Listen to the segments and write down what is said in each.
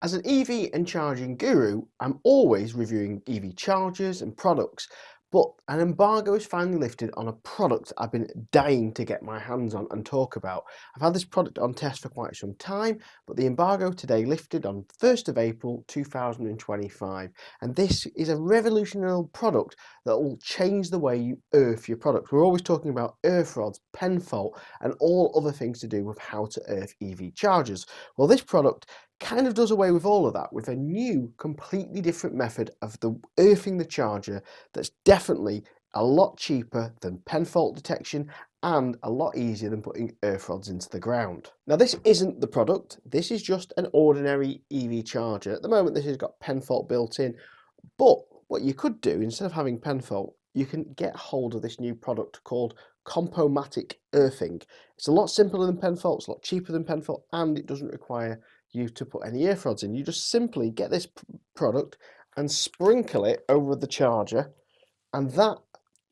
As an EV and charging guru, I'm always reviewing EV chargers and products, but an embargo is finally lifted on a product I've been dying to get my hands on and talk about. I've had this product on test for quite some time, but the embargo today lifted on 1st of April 2025. And this is a revolutionary product that will change the way you earth your product. We're always talking about earth rods, pen fault, and all other things to do with how to earth EV chargers. Well, this product kind of does away with all of that with a new, completely different method of earthing the charger that's definitely a lot cheaper than pen fault detection and a lot easier than putting earth rods into the ground. Now, this isn't the product, this is just an ordinary EV charger. At the moment, this has got pen fault built in, but what you could do, instead of having pen fault, you can get hold of this new product called Compomatic Earthing. It's a lot simpler than pen fault, it's a lot cheaper than pen fault, and it doesn't require you to put any earth rods in. You just simply get this product and sprinkle it over the charger, and that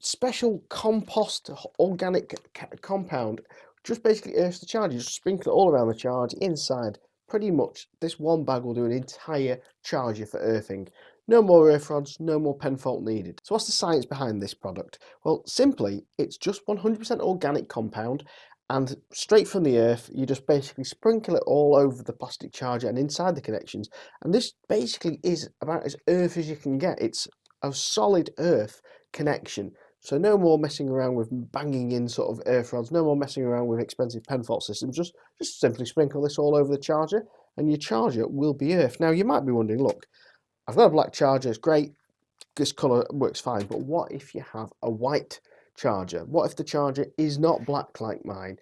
special compost organic compound just basically earths the charger. You just sprinkle it all around the charge inside. Pretty much this one bag will do an entire charger for earthing. No more earth rods, no more pen fault needed. So what's the science behind this product? Well, simply, it's just 100% organic compound, and straight from the earth, you just basically sprinkle it all over the plastic charger and inside the connections. And this basically is about as earth as you can get. It's a solid earth connection. So no more messing around with banging in sort of earth rods, no more messing around with expensive pen fault systems. Just simply sprinkle this all over the charger and your charger will be earthed. Now you might be wondering, look, I've got a black charger, it's great, this colour works fine, but what if you have a white charger? What if the charger is not black like mine?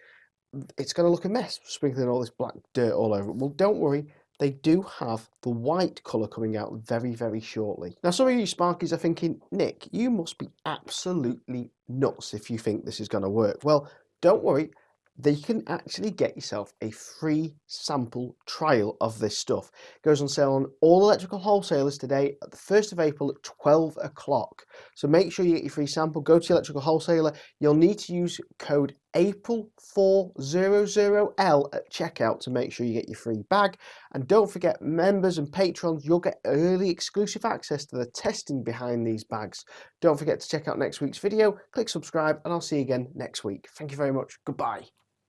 It's going to look a mess, sprinkling all this black dirt all over it. Well, don't worry, they do have the white colour coming out very, very shortly. Now, some of you Sparkies are thinking, Nick, you must be absolutely nuts if you think this is going to work. Well, don't worry, they can actually get yourself a free sample trial of this stuff. It goes on sale on all electrical wholesalers today at the 1st of April at 12 o'clock. So make sure you get your free sample. Go to your electrical wholesaler. You'll need to use code April400L at checkout to make sure you get your free bag. And don't forget, members and patrons, you'll get early exclusive access to the testing behind these bags. Don't forget to check out next week's video, click subscribe, and I'll see you again next week. Thank you very much. Goodbye.